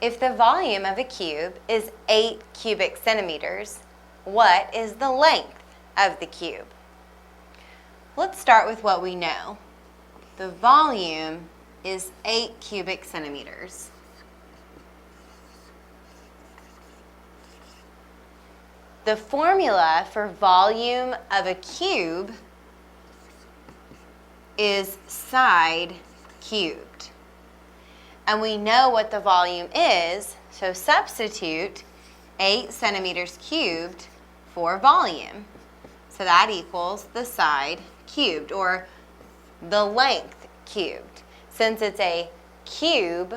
If the volume of a cube is 8 cubic centimeters, what is the length of the cube? Let's start with what we know. The volume is 8 cubic centimeters. The formula for volume of a cube is side cubed. And we know what the volume is, so substitute 8 centimeters cubed for volume. So that equals the side cubed, or the length cubed. Since it's a cube,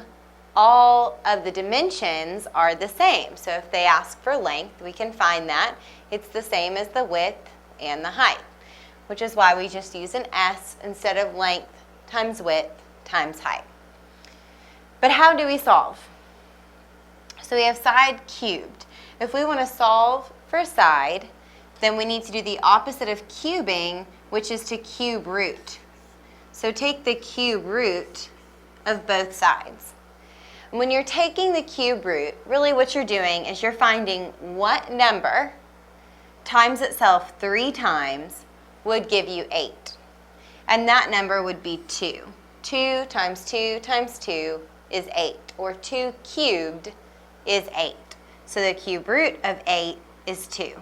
all of the dimensions are the same. So if they ask for length, we can find that. It's the same as the width and the height, which is why we just use an S instead of length times width times height. But how do we solve? So we have side cubed. If we want to solve for side, then we need to do the opposite of cubing, which is to cube root. So take the cube root of both sides. When you're taking the cube root, really what you're doing is you're finding what number times itself 3 times would give you 8. And that number would be 2. 2 times 2 times 2 is 8, or 2 cubed is 8. So the cube root of 8 is 2.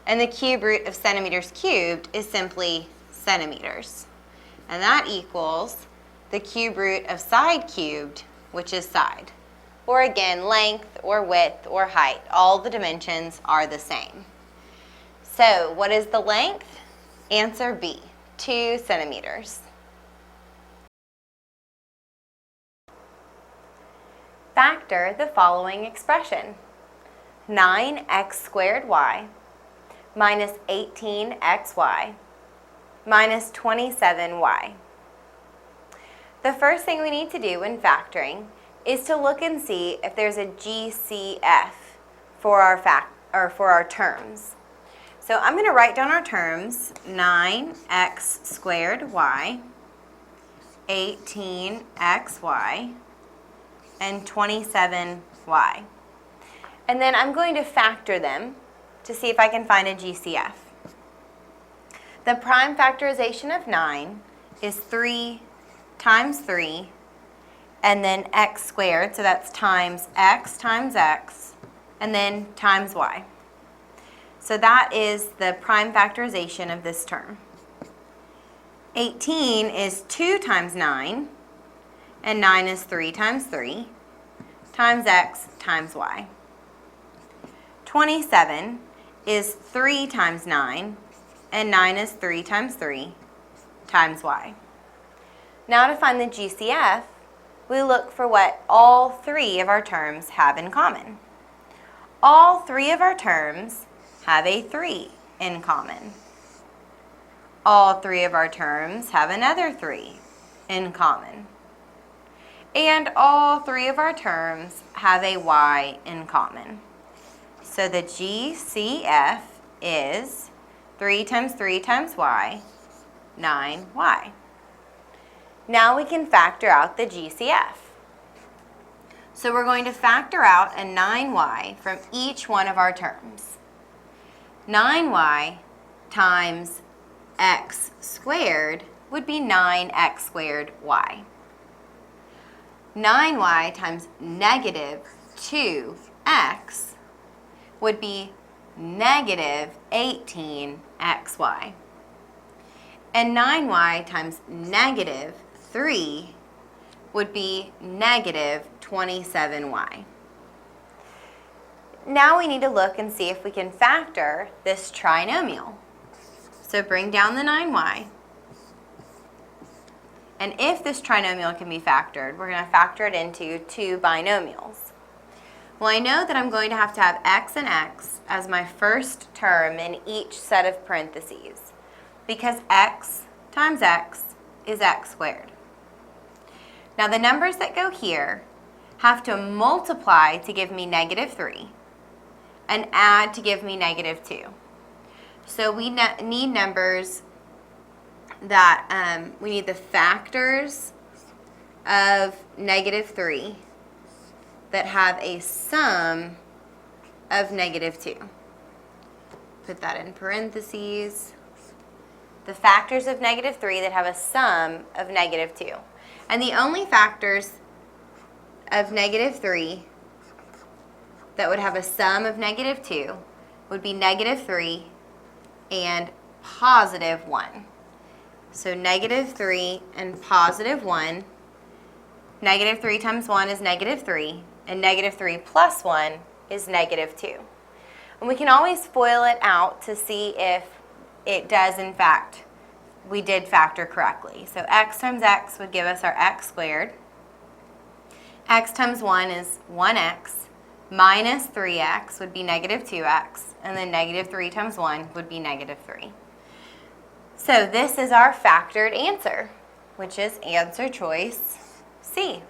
And the cube root of centimeters cubed is simply centimeters. And that equals the cube root of side cubed, which is side. Or again, length or width or height, all the dimensions are the same. So what is the length? Answer B, 2 centimeters. Factor the following expression. 9x squared y minus 18xy minus 27y. The first thing we need to do when factoring is to look and see if there's a GCF for our terms. So I'm going to write down our terms: 9x squared y, 18xy, and 27y. And then I'm going to factor them to see if I can find a GCF. The prime factorization of 9 is 3 times 3, and then x squared, so that's times x, and then times y. So that is the prime factorization of this term. 18 is 2 times 9, and 9 is 3 times 3, times x times y. 27 is 3 times 9, and 9 is 3 times 3, times y. Now to find the GCF, we look for what all 3 of our terms have in common. All 3 of our terms have a 3 in common. All 3 of our terms have another 3 in common. And all 3 of our terms have a y in common. So the GCF is 3 times 3 times y, 9y. Now we can factor out the GCF. So we're going to factor out a 9y from each one of our terms. 9y times x squared would be 9x squared y. 9y times negative 2x would be negative 18xy. And 9y times negative 3 would be negative 27y. Now we need to look and see if we can factor this trinomial. So bring down the 9y. And if this trinomial can be factored, we're going to factor it into 2 binomials. Well, I know that I'm going to have x and x as my first term in each set of parentheses, because x times x is x squared. Now the numbers that go here have to multiply to give me negative 3 and add to give me negative 2. So we need numbers that, we need the factors of negative 3 that have a sum of -2. Put that in parentheses. The factors of -3 that have a sum of -2. And the only factors of -3 that would have a sum of -2 would be -3 and +1. So -3 and +1. -3 times 1 is -3, and -3 plus 1 is -2. And we can always FOIL it out to see if it does, in fact, we did factor correctly. So x times x would give us our x squared. X times 1 is 1x, minus 3x would be -2x, and then -3 times 1 would be -3. So this is our factored answer, which is answer choice C.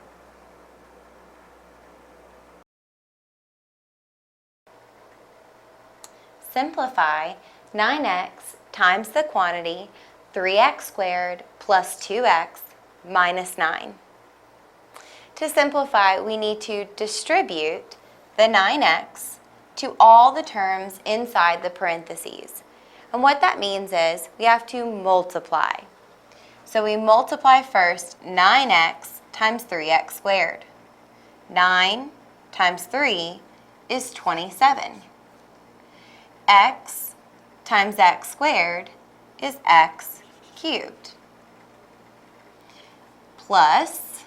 Simplify 9x times the quantity 3x squared plus 2x minus 9. To simplify, we need to distribute the 9x to all the terms inside the parentheses. And what that means is we have to multiply. So we multiply first 9x times 3x squared. 9 times 3 is 27. X times x squared is x cubed. Plus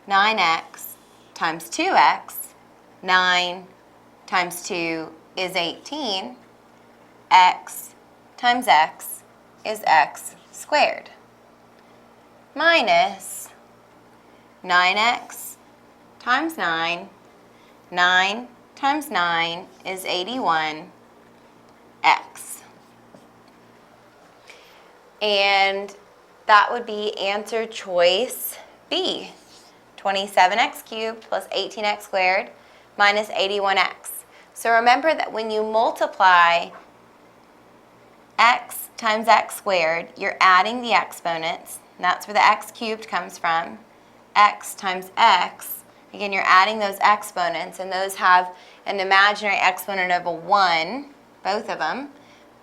9x times 2x, 9 times 2 is 18. X times x is x squared. Minus 9x times 9. 9 times 9 is 81x. And that would be answer choice B. 27x cubed plus 18x squared minus 81x. So remember that when you multiply x times x squared, you're adding the exponents. And that's where the x cubed comes from. X times x, again, you're adding those exponents, and those have an imaginary exponent of a 1, both of them.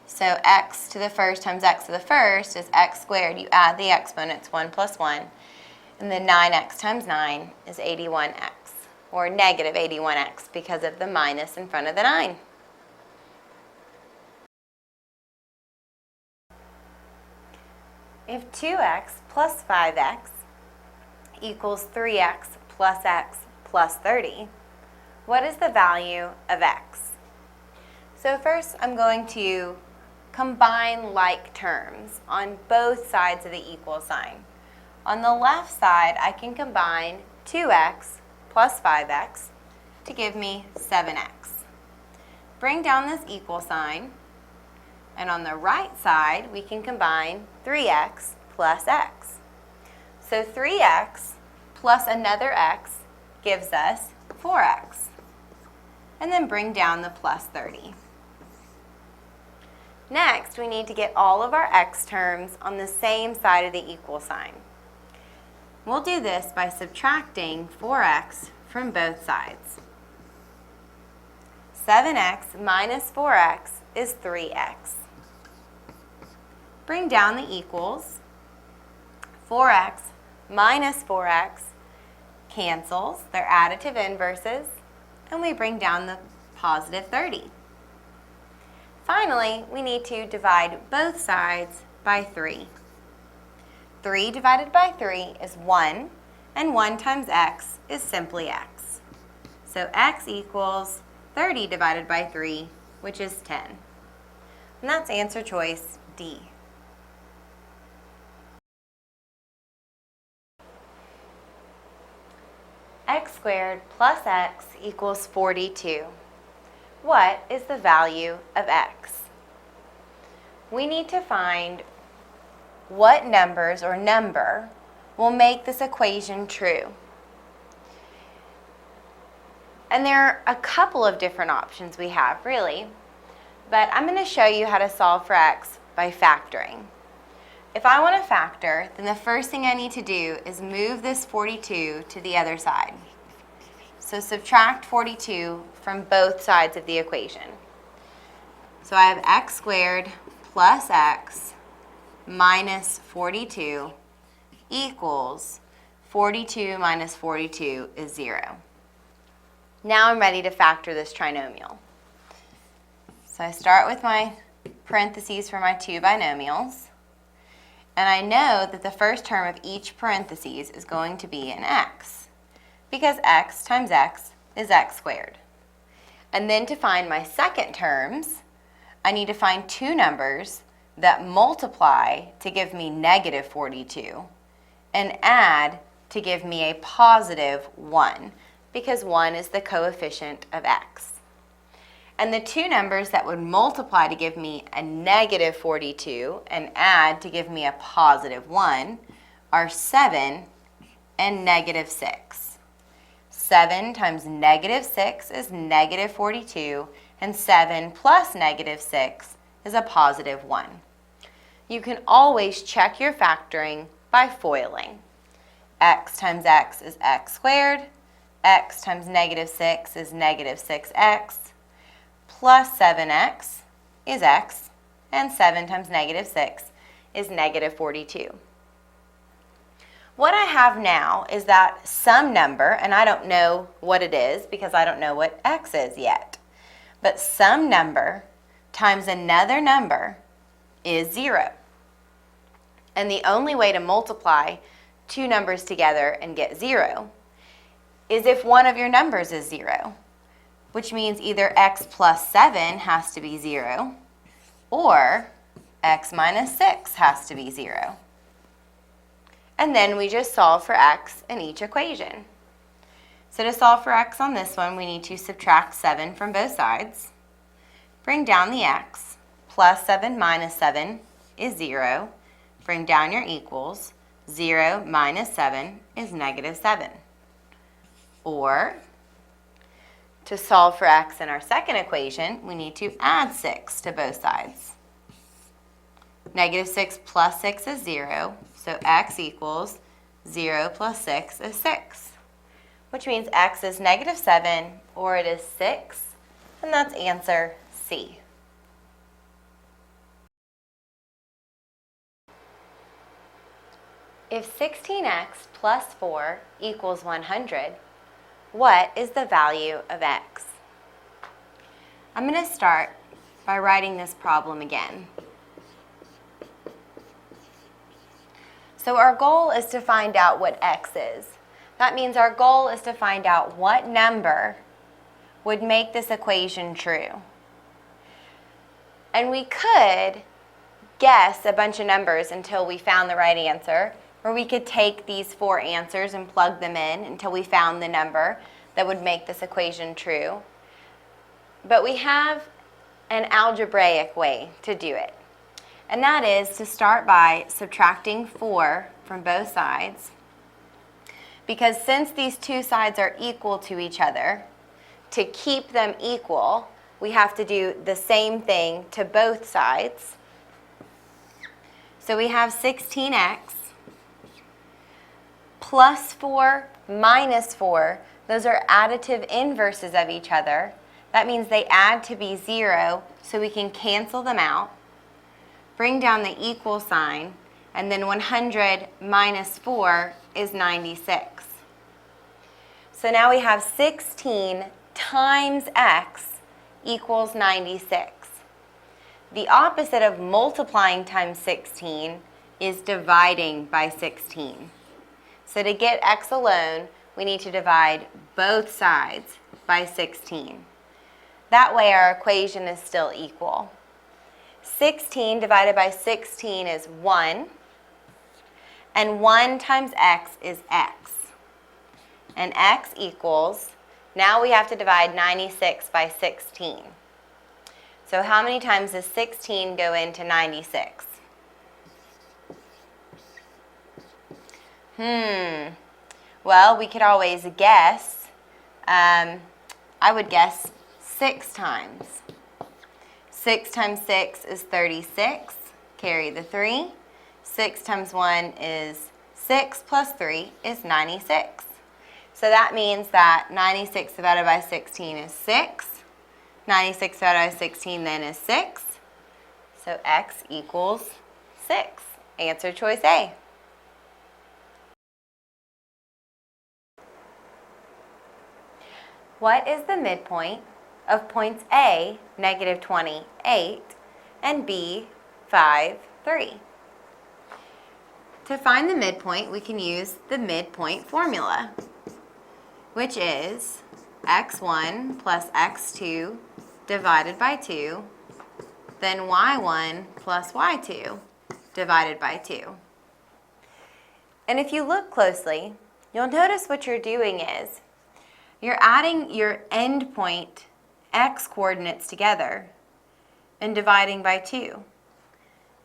So x to the first times x to the first is x squared. You add the exponents, 1 plus 1. And then 9x times 9 is 81x, or negative 81x because of the minus in front of the 9. If 2x plus 5x equals 3x plus x plus 30, what is the value of x? So first I'm going to combine like terms on both sides of the equal sign. On the left side, I can combine 2x plus 5x to give me 7x. Bring down this equal sign, and on the right side, we can combine 3x plus x. So 3x plus another x gives us 4x. And then bring down the plus 30. Next, we need to get all of our x terms on the same side of the equal sign. We'll do this by subtracting 4x from both sides. 7x minus 4x is 3x. Bring down the equals. 4x minus 4x cancels. They're additive inverses. And we bring down the positive 30. Finally, we need to divide both sides by 3. 3 divided by 3 is 1, and 1 times x is simply x. So x equals 30 divided by 3, which is 10. And that's answer choice D. X squared plus x equals 42. What is the value of x? We need to find what numbers or number will make this equation true. And there are a couple of different options we have, really. But I'm going to show you how to solve for x by factoring. If I want to factor, then the first thing I need to do is move this 42 to the other side. So subtract 42 from both sides of the equation. So I have x squared plus x minus 42 equals 42 minus 42 is 0. Now I'm ready to factor this trinomial. So I start with my parentheses for my two binomials. And I know that the first term of each parentheses is going to be an x, because x times x is x squared. And then to find my second terms, I need to find two numbers that multiply to give me negative 42 and add to give me a positive 1, because 1 is the coefficient of x. And the two numbers that would multiply to give me a negative 42 and add to give me a positive 1 are 7 and negative 6. 7 times negative 6 is negative 42, and 7 plus negative 6 is a positive 1. You can always check your factoring by foiling. X times x is x squared. X times negative 6 is negative 6x. Plus 7x is x, and 7 times negative 6 is negative 42. What I have now is that some number, and I don't know what it is because I don't know what x is yet, but some number times another number is 0. And the only way to multiply two numbers together and get 0 is if one of your numbers is 0. Which means either x plus 7 has to be 0 or x minus 6 has to be 0. And then we just solve for x in each equation. So to solve for x on this one, we need to subtract 7 from both sides. Bring down the x. Plus 7 minus 7 is 0. Bring down your equals. 0 minus 7 is negative 7. Or to solve for x in our second equation, we need to add 6 to both sides. Negative 6 plus 6 is 0, so x equals 0 plus 6 is 6, which means x is negative 7 or it is 6, and that's answer C. If 16x plus 4 equals 100, what is the value of x? I'm going to start by writing this problem again. So our goal is to find out what x is. That means our goal is to find out what number would make this equation true. And we could guess a bunch of numbers until we found the right answer, or we could take these 4 answers and plug them in until we found the number that would make this equation true. But we have an algebraic way to do it. And that is to start by subtracting 4 from both sides. Because since these two sides are equal to each other, to keep them equal, we have to do the same thing to both sides. So we have 16x plus 4 minus 4. Those are additive inverses of each other. That means they add to be 0, so we can cancel them out. Bring down the equal sign, and then 100 minus 4 is 96. So now we have 16 times x equals 96. The opposite of multiplying times 16 is dividing by 16. So to get x alone, we need to divide both sides by 16. That way our equation is still equal. 16 divided by 16 is 1, and 1 times x is x. And x equals, now we have to divide 96 by 16. So how many times does 16 go into 96? Well, we could always guess. I would guess 6 times. 6 times 6 is 36. Carry the 3. 6 times 1 is 6 plus 3 is 96. So that means that 96 divided by 16 is 6. 96 divided by 16 then is 6. So x equals 6. Answer choice A. What is the midpoint of points A, negative 28, and B, 5, 3? To find the midpoint, we can use the midpoint formula, which is x1 plus x2 divided by 2, then y1 plus y2 divided by 2. And if you look closely, you'll notice what you're doing is you're adding your endpoint x coordinates together and dividing by 2.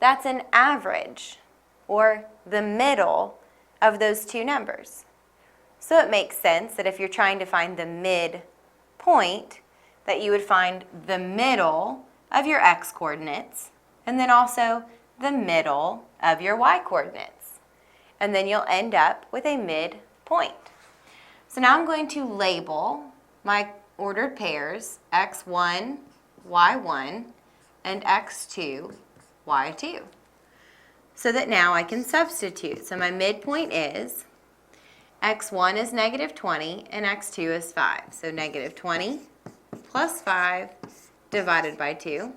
That's an average, or the middle of those two numbers. So it makes sense that if you're trying to find the midpoint, that you would find the middle of your x coordinates and then also the middle of your y coordinates. And then you'll end up with a midpoint. So now I'm going to label my ordered pairs x1, y1, and x2, y2. So that now I can substitute. So my midpoint is x1 is negative 20 and x2 is 5. So negative 20 plus 5 divided by 2.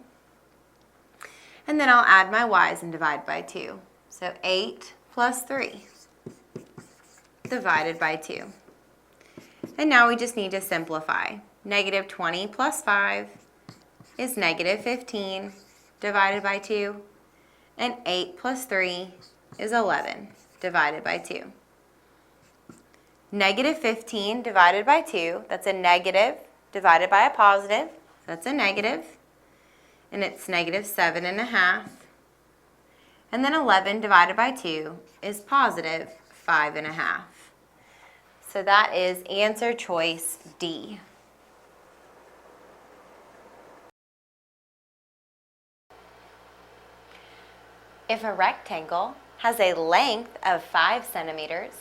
And then I'll add my y's and divide by 2. So 8 plus 3 divided by 2. And now we just need to simplify. Negative 20 plus 5 is negative 15 divided by 2. And 8 plus 3 is 11 divided by 2. Negative 15 divided by 2, that's a negative divided by a positive, that's a negative. And it's negative 7.5. And then 11 divided by 2 is positive 5.5. So that is answer choice D. If a rectangle has a length of 5 centimeters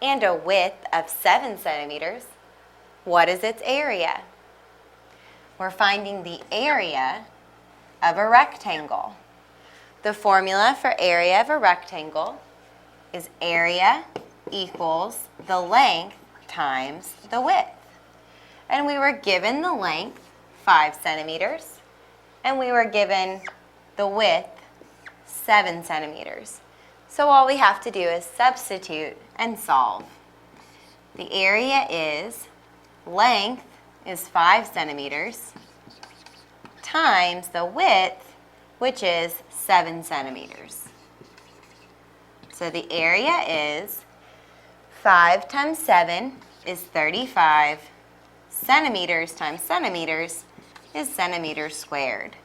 and a width of 7 centimeters, what is its area? We're finding the area of a rectangle. The formula for area of a rectangle is area equals the length times the width. And we were given the length, 5 centimeters, and we were given the width, 7 centimeters. So all we have to do is substitute and solve. The area is, length is 5 centimeters, times the width, which is 7 centimeters. So the area is 5 times 7 is 35. Centimeters times centimeters is centimeters squared.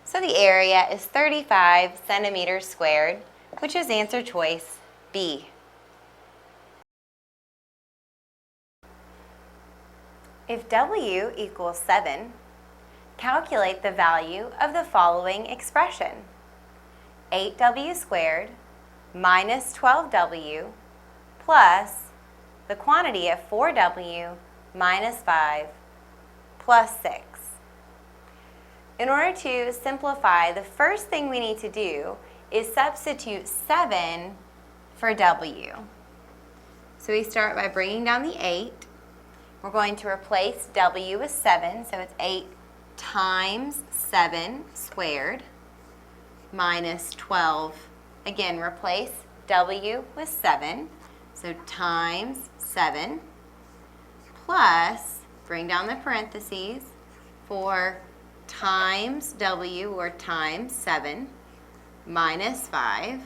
So the area is 35 centimeters squared, which is answer choice B. If W equals 7, calculate the value of the following expression. 8W squared minus 12W plus the quantity of 4W minus 5 plus 6. In order to simplify, the first thing we need to do is substitute 7 for W. So we start by bringing down the 8. We're going to replace W with 7, so it's 8 times 7 squared minus 12. Again, replace W with 7, so times 7 plus, bring down the parentheses, for times W, or times 7, minus 5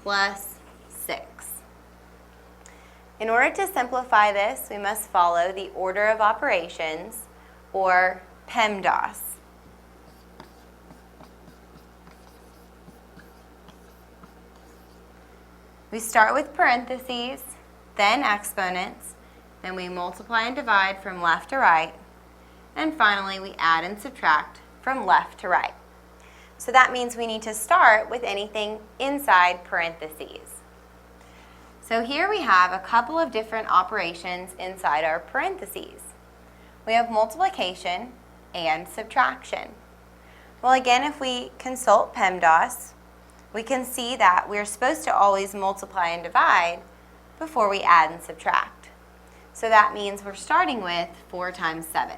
plus 6. In order to simplify this, we must follow the order of operations, or PEMDAS. We start with parentheses, then exponents, then we multiply and divide from left to right, and finally we add and subtract from left to right. So that means we need to start with anything inside parentheses. So here we have a couple of different operations inside our parentheses. We have multiplication and subtraction. Well, again, if we consult PEMDAS, we can see that we're supposed to always multiply and divide before we add and subtract. So that means we're starting with 4 times 7.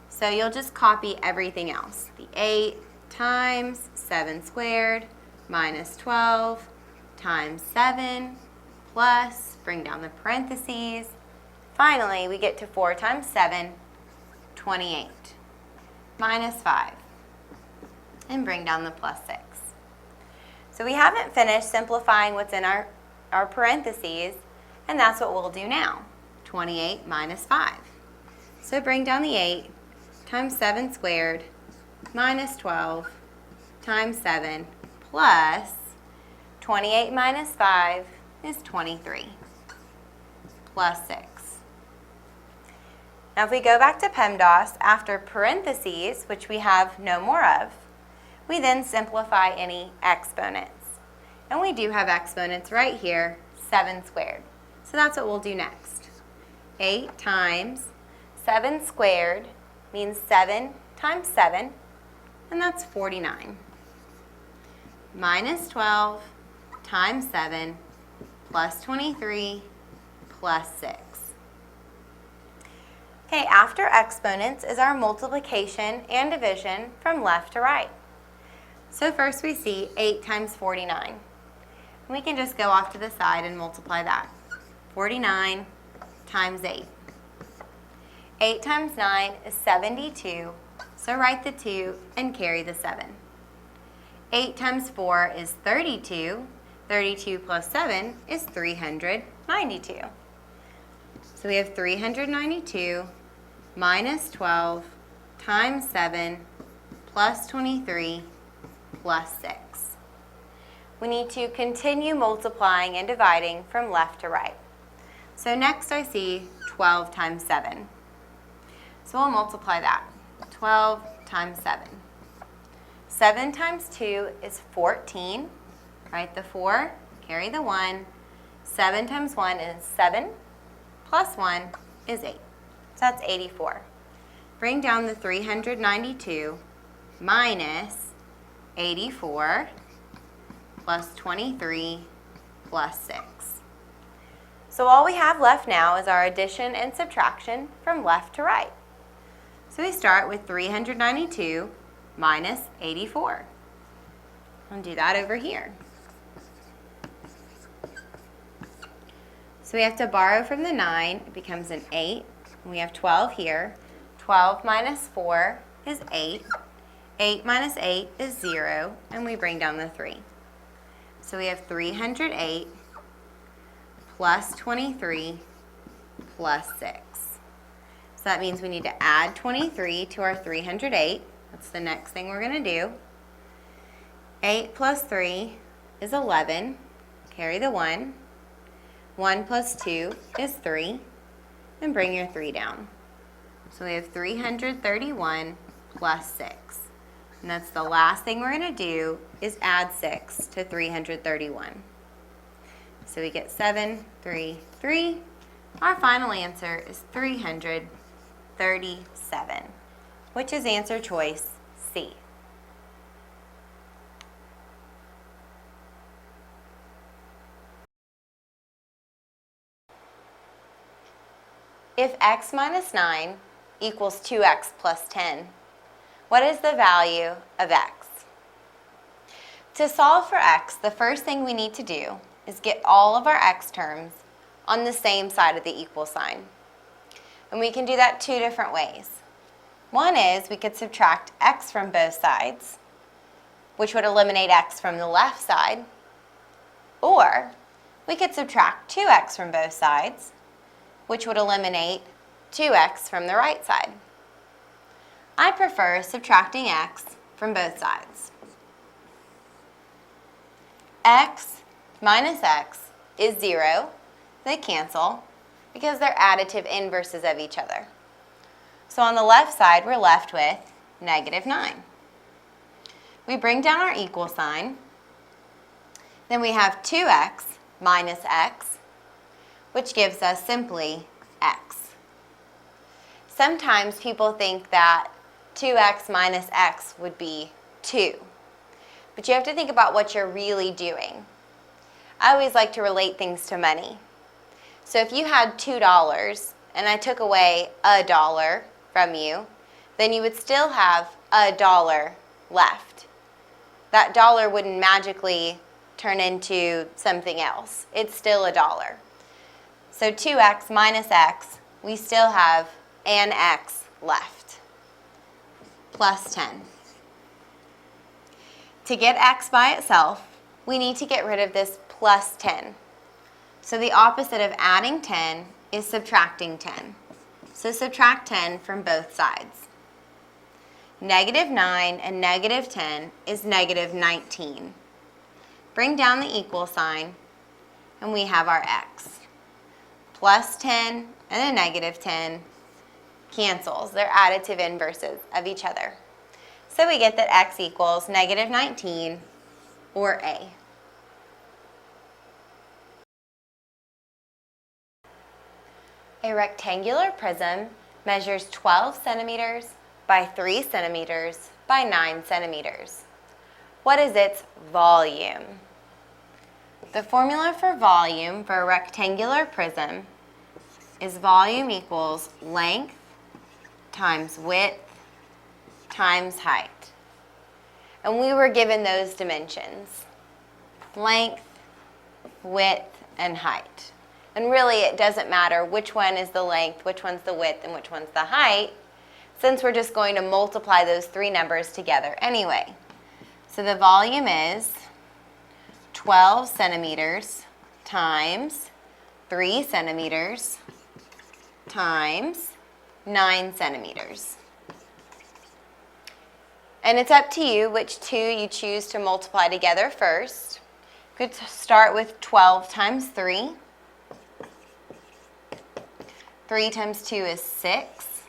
So you'll just copy everything else. The 8 times 7 squared minus 12 times 7 plus, bring down the parentheses. Finally, we get to 4 times 7, 28, minus 5, and bring down the plus 6. So we haven't finished simplifying what's in our parentheses, and that's what we'll do now. 28 minus 5. So bring down the 8 times 7 squared minus 12 times 7 plus 28 minus 5 is 23 plus 6. Now if we go back to PEMDAS, after parentheses, which we have no more of, we then simplify any exponents. And we do have exponents right here, 7 squared. So that's what we'll do next. 8 times 7 squared means 7 times 7, and that's 49. Minus 12 times 7 plus 23 plus 6. Okay, after exponents is our multiplication and division from left to right. So first we see 8 times 49. We can just go off to the side and multiply that. 49 times 8. 8 times 9 is 72, so write the 2 and carry the 7. 8 times 4 is 32. 32 plus 7 is 392. So we have 392 minus 12 times 7 plus 23 plus 6. We need to continue multiplying and dividing from left to right. So next I see 12 times 7. So we'll multiply that. 12 times 7. 7 times 2 is 14. Write the 4, carry the 1. 7 times 1 is 7, plus 1 is 8. So that's 84. Bring down the 392 minus 84 plus 23 plus 6. So all we have left now is our addition and subtraction from left to right. So we start with 392 minus 84. I'll do that over here. So we have to borrow from the 9, it becomes an 8. We have 12 here. 12 minus 4 is 8. 8 minus 8 is 0, and we bring down the 3. So we have 308 plus 23 plus 6. So that means we need to add 23 to our 308. That's the next thing we're going to do. 8 plus 3 is 11. Carry the 1. 1 plus 2 is 3. And bring your 3 down. So we have 331 plus 6. And that's the last thing we're going to do is add 6 to 331. So we get 7, 3, 3. Our final answer is 337, which is answer choice C. If x minus 9 equals 2x plus 10, what is the value of x? To solve for x, the first thing we need to do is get all of our x terms on the same side of the equal sign. And we can do that 2 different ways. One is we could subtract x from both sides, which would eliminate x from the left side. Or we could subtract 2x from both sides, which would eliminate 2x from the right side. I prefer subtracting x from both sides. X minus x is 0. They cancel because they're additive inverses of each other. So on the left side, we're left with negative 9. We bring down our equal sign. Then we have 2x minus x, which gives us simply x. Sometimes people think that 2x minus x would be 2. But you have to think about what you're really doing. I always like to relate things to money. So if you had $2 and I took away $1 from you, then you would still have $1 left. That dollar wouldn't magically turn into something else. It's still $1. So 2x minus x, we still have an x left, plus 10. To get x by itself, we need to get rid of this plus 10. So the opposite of adding 10 is subtracting 10. So subtract 10 from both sides. Negative 9 and negative 10 is negative 19. Bring down the equal sign, and we have our x. Plus 10 and a negative 10 cancels. They're additive inverses of each other. So we get that x equals negative 19, or A. A rectangular prism measures 12 centimeters by 3 centimeters by 9 centimeters. What is its volume? The formula for volume for a rectangular prism is volume equals length times width times height. And we were given those dimensions: length, width, and height. And really it doesn't matter which one is the length, which one's the width, and which one's the height, since we're just going to multiply those three numbers together anyway. So the volume is 12 centimeters times 3 centimeters times 9 centimeters. And it's up to you which two you choose to multiply together first. You could start with 12 times 3. 3 times 2 is 6.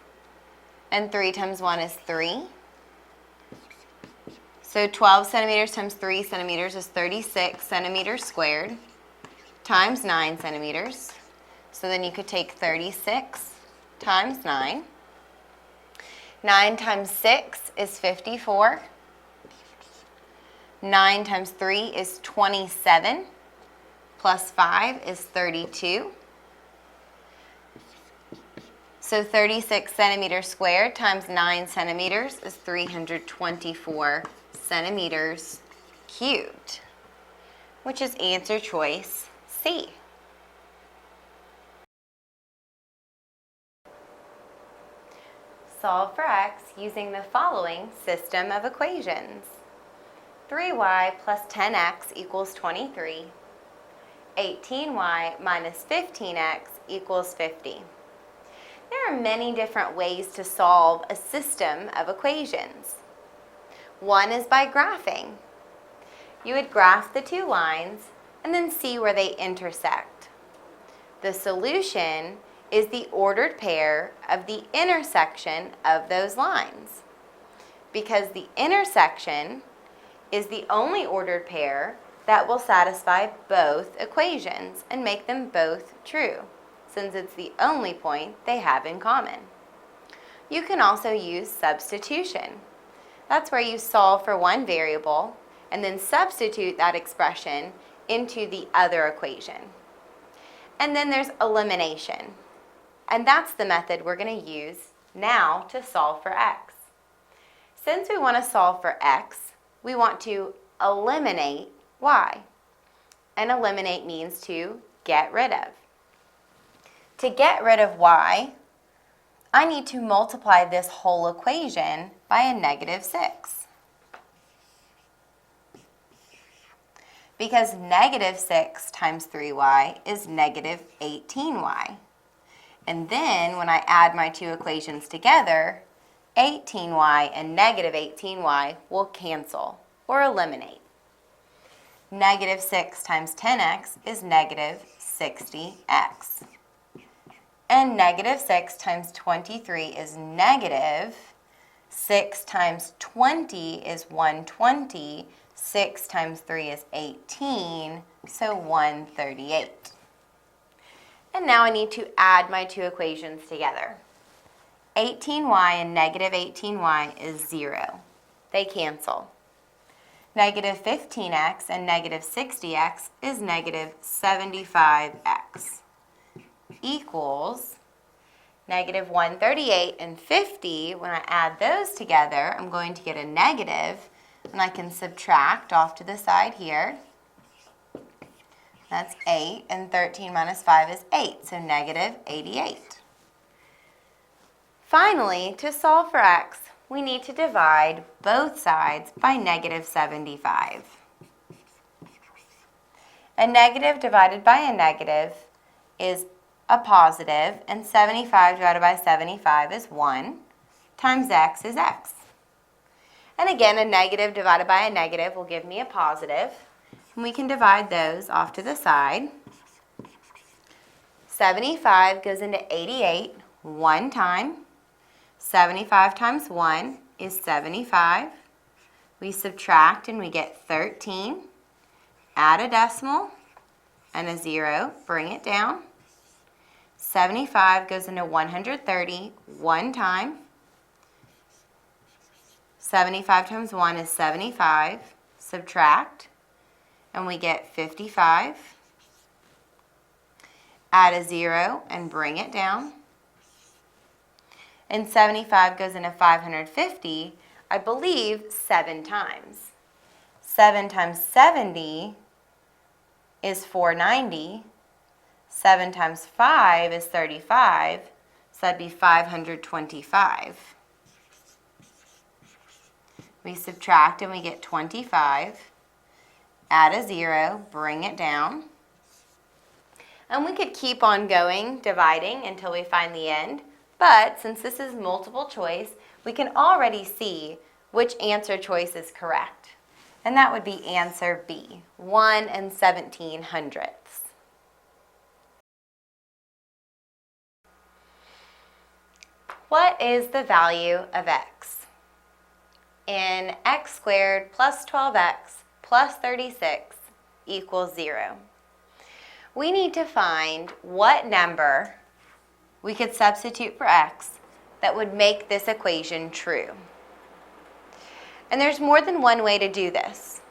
And 3 times 1 is 3. So 12 centimeters times 3 centimeters is 36 centimeters squared times 9 centimeters. So then you could take 36 times 9. 9 times 6 is 54. 9 times 3 is 27. Plus 5 is 32. So 36 centimeters squared times 9 centimeters is 324 centimeters cubed, which is answer choice C. Solve for x using the following system of equations. 3y plus 10x equals 23. 18y minus 15x equals 50. There are many different ways to solve a system of equations. One is by graphing. You would graph the two lines and then see where they intersect. The solution is the ordered pair of the intersection of those lines, because the intersection is the only ordered pair that will satisfy both equations and make them both true, since it's the only point they have in common. You can also use substitution. That's where you solve for one variable and then substitute that expression into the other equation. And then there's elimination. And that's the method we're going to use now to solve for x. Since we want to solve for x, we want to eliminate y. And eliminate means to get rid of. To get rid of y, I need to multiply this whole equation by a negative 6. Because negative 6 times 3y is negative 18y. And then when I add my two equations together, 18y and negative 18y will cancel or eliminate. Negative 6 times 10x is negative 60x. And negative 6 times 23 is negative. 6 times 20 is 120. 6 times 3 is 18, so 138. And now I need to add my two equations together. 18y and negative 18y is 0. They cancel. Negative 15x and negative 60x is negative 75x equals negative 138 and 50. When I add those together, I'm going to get a negative, and I can subtract off to the side here. That's 8, and 13 minus 5 is 8, so negative 88. Finally, to solve for x, we need to divide both sides by negative 75. A negative divided by a negative is a positive, and 75 divided by 75 is 1, times x is x. And again, a negative divided by a negative will give me a positive, and we can divide those off to the side. 75 goes into 88 one time. 75 times 1 is 75. We subtract and we get 13. Add a decimal and a 0, bring it down. 75 goes into 130 one time. 75 times 1 is 75. Subtract and we get 55. Add a 0 and bring it down. And 75 goes into 550, I believe, 7 times. 7 times 70 is 490. 7 times 5 is 35, so that'd be 525. We subtract and we get 25. Add a 0, bring it down. And we could keep on going, dividing until we find the end. But since this is multiple choice, we can already see which answer choice is correct. And that would be answer B, 1 17/100. What is the value of x? In x squared plus 12x plus 36 equals 0. We need to find what number we could substitute for x that would make this equation true. And there's more than one way to do this.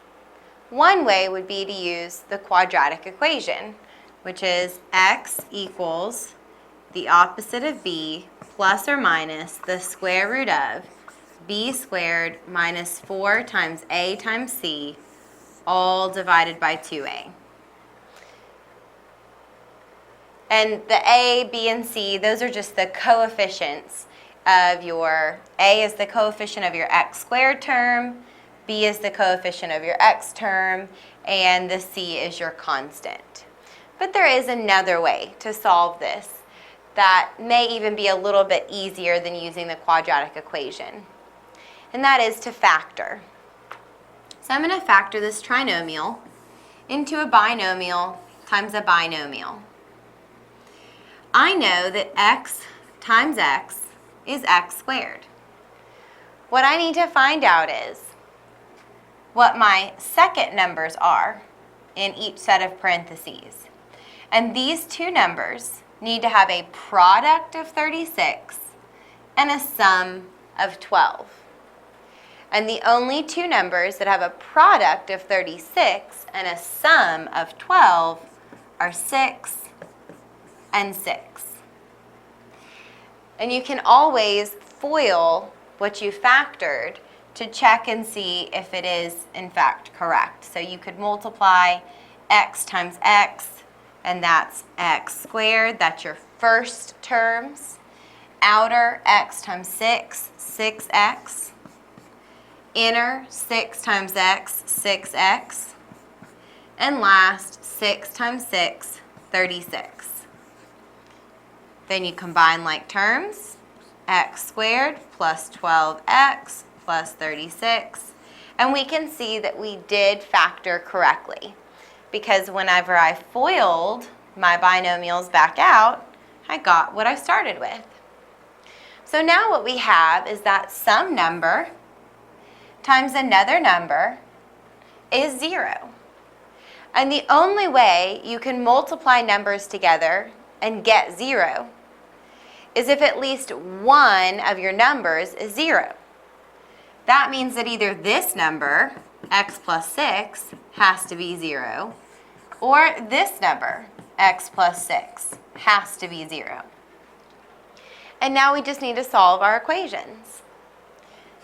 One way would be to use the quadratic equation, which is x equals the opposite of b plus or minus the square root of b squared minus 4 times a times c, all divided by 2a. And the a, b, and c, those are just the coefficients of your, a is the coefficient of your x squared term, b is the coefficient of your x term, and the c is your constant. But there is another way to solve this that may even be a little bit easier than using the quadratic equation, and that is to factor. So I'm going to factor this trinomial into a binomial times a binomial. I know that x times x is x squared. What I need to find out is what my second numbers are in each set of parentheses. And these two numbers need to have a product of 36 and a sum of 12. And the only two numbers that have a product of 36 and a sum of 12 are 6 and 6. And you can always FOIL what you factored to check and see if it is in fact correct. So you could multiply x times x, and that's x squared. That's your first terms. Outer x times 6, 6x. Inner 6 times x, 6x. And last 6 times 6, 36. Then you combine like terms, x squared plus 12x plus 36. And we can see that we did factor correctly, because whenever I FOILed my binomials back out, I got what I started with. So now what we have is that some number times another number is 0. And the only way you can multiply numbers together and get 0 is if at least one of your numbers is 0. That means that either this number, x plus 6, has to be 0, or this number, x plus 6, has to be 0. And now we just need to solve our equations.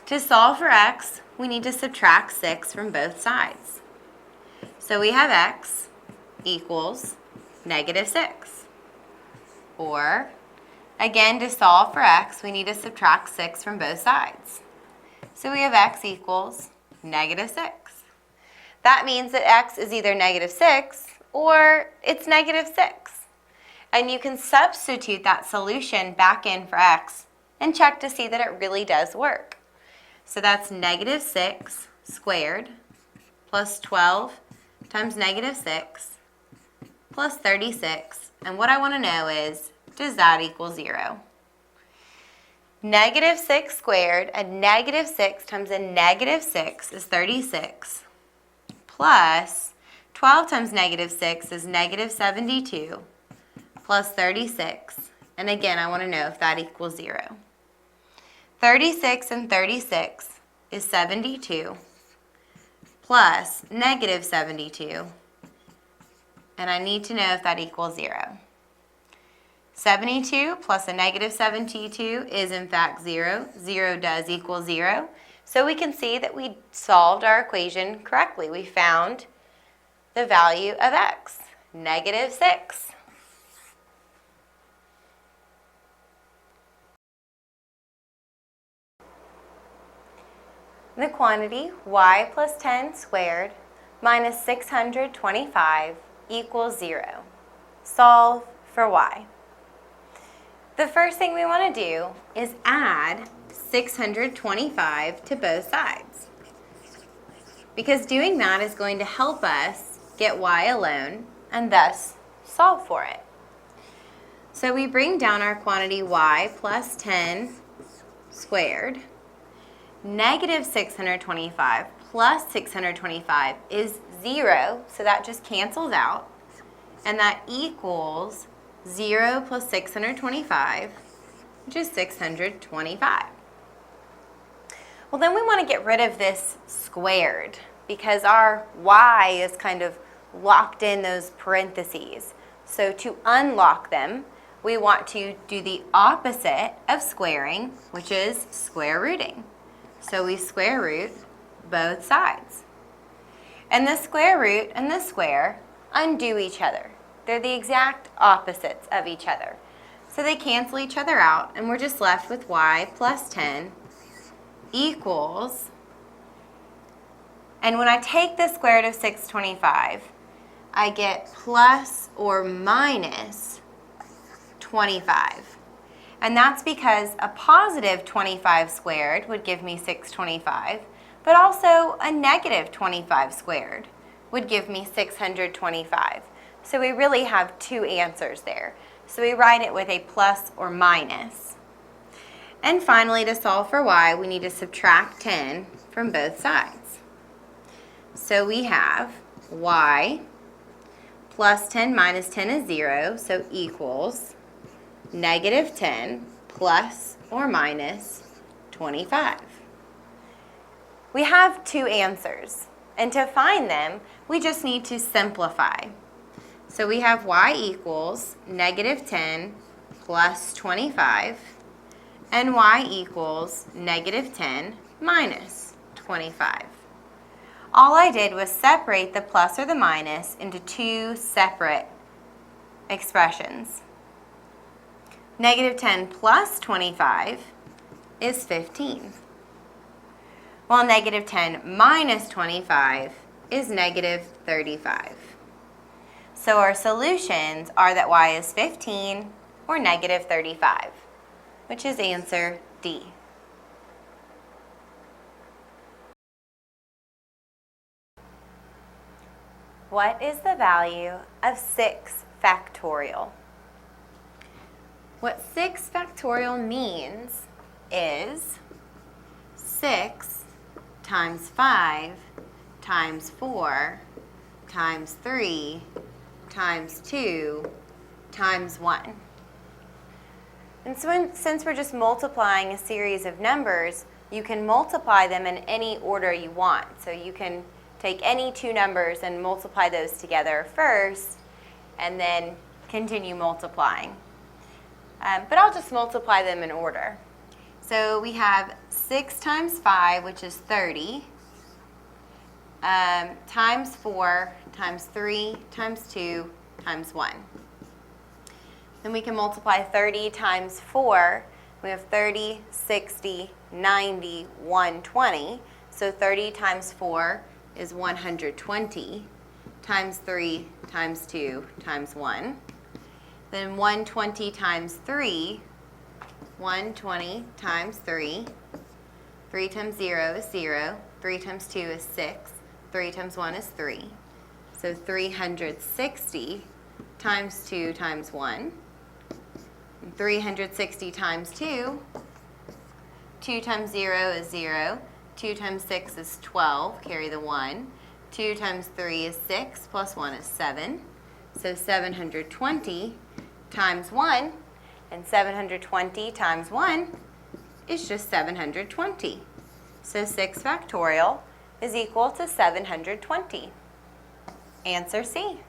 To solve for x, we need to subtract 6 from both sides. So we have x equals -6. Or, again, to solve for x, we need to subtract 6 from both sides. So we have x equals -6. That means that x is either -6 or it's -6. And you can substitute that solution back in for x and check to see that it really does work. So that's -6 squared plus 12 times -6 plus 36. And what I want to know is, does that equal 0? -6 squared and -6 times a -6 is 36. Plus 12 times -6 is -72. Plus 36. And again, I want to know if that equals 0. 36 and 36 is 72. Plus -72. And I need to know if that equals 0. 72 plus a -72 is in fact 0. 0 does equal 0. So we can see that we solved our equation correctly. We found the value of x, -6. The quantity y plus 10 squared minus 625 equals 0. Solve for y. The first thing we want to do is add 625 to both sides, because doing that is going to help us get y alone and thus solve for it. So we bring down our quantity y plus 10 squared. -625 plus 625 is 0, so that just cancels out, and that equals 0 plus 625, which is 625. Well, then we want to get rid of this squared because our y is kind of locked in those parentheses. So to unlock them, we want to do the opposite of squaring, which is square rooting. So we square root both sides. And the square root and the square undo each other. They're the exact opposites of each other. So they cancel each other out, and we're just left with y plus 10 equals, and when I take the square root of 625, I get plus or minus 25. And that's because a positive 25 squared would give me 625, but also a negative 25 squared would give me 625. So we really have two answers there. So we write it with a plus or minus. And finally, to solve for y, we need to subtract 10 from both sides. So we have y plus 10 minus 10 is 0, so equals -10 plus or minus 25. We have two answers, and to find them, we just need to simplify. So we have y equals -10 plus 25, and y equals -10 minus 25. All I did was separate the plus or the minus into two separate expressions. -10 plus 25 is 15, while -10 minus 25 is -35. So our solutions are that y is 15 or -35, which is answer D. What is the value of 6 factorial? What 6 factorial means is 6 times 5 times 4 times 3 times 2 times 1. And so since we're just multiplying a series of numbers, you can multiply them in any order you want. So you can take any two numbers and multiply those together first, and then continue multiplying. But I'll just multiply them in order. So we have 6 times 5, which is 30, times 4 times 3 times 2 times 1. Then we can multiply 30 times 4. We have 30, 60, 90, 120. So 30 times 4 is 120 times 3 times 2 times 1. Then 120 times 3, 120 times 3. 3 times 0 is 0. 3 times 2 is 6. 3 times 1 is 3. So 360 times 2 times 1. 360 times 2. 2 times 0 is 0. 2 times 6 is 12. Carry the 1. 2 times 3 is 6. Plus 1 is 7. So 720 times 1. And 720 times 1 is just 720. So 6 factorial is equal to 720. Answer C.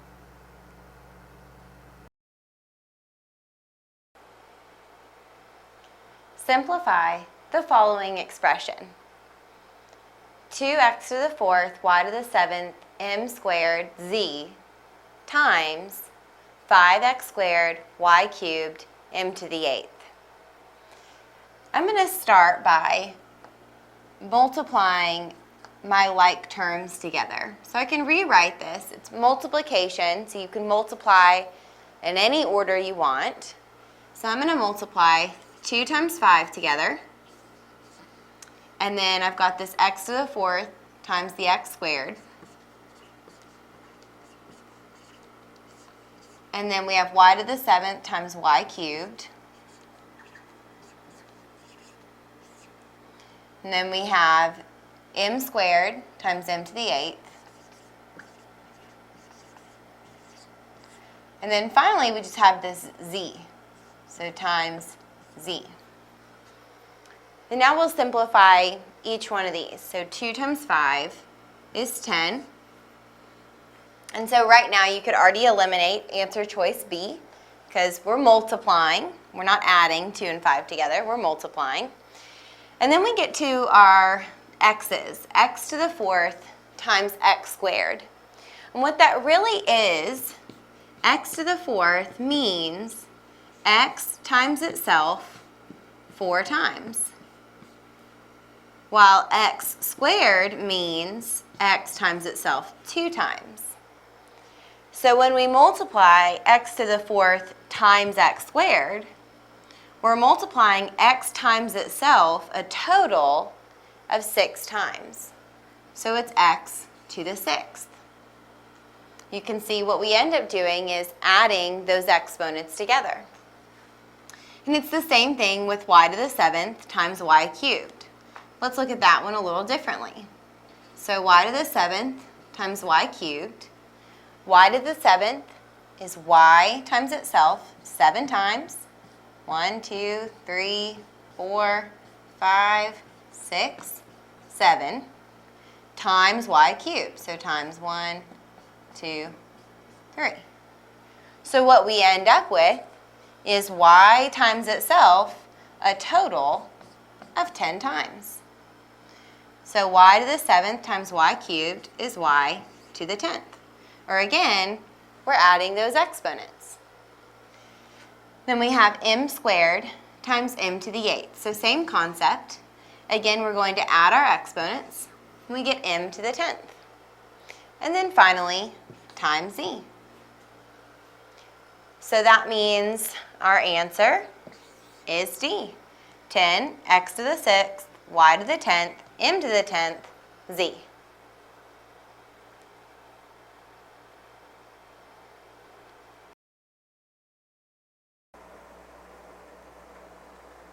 Simplify the following expression. 2x to the 4th, y to the 7th, m squared, z, times 5x squared, y cubed, m to the 8th. I'm going to start by multiplying my like terms together. So I can rewrite this. It's multiplication, so you can multiply in any order you want. So I'm going to multiply 2 times 5 together. And then I've got this x to the 4th times the x squared. And then we have y to the 7th times y cubed. And then we have m squared times m to the 8th. And then finally we just have this z, so times z. And now we'll simplify each one of these. So 2 times 5 is 10. And so right now you could already eliminate answer choice B because we're multiplying. We're not adding 2 and 5 together. We're multiplying. And then we get to our x's. X to the 4th times x squared. And what that really is, x to the 4th means x times itself 4 times. While x squared means x times itself 2 times. So when we multiply x to the 4th times x squared, we're multiplying x times itself a total of 6 times. So it's x to the 6th. You can see what we end up doing is adding those exponents together. And it's the same thing with y to the 7th times y cubed. Let's look at that one a little differently. So y to the 7th times y cubed. Y to the 7th is y times itself 7 times. 1, 2, 3, 4, 5, 6, 7 times y cubed. So times 1, 2, 3. So what we end up with is y times itself a total of 10 times. So y to the 7th times y cubed is y to the 10th. Or again, we're adding those exponents. Then we have m squared times m to the 8th. So same concept. Again, we're going to add our exponents. And we get m to the 10th. And then finally, times z. So that means our answer is D. 10, x to the 6th, y to the 10th, m to the 10th, z.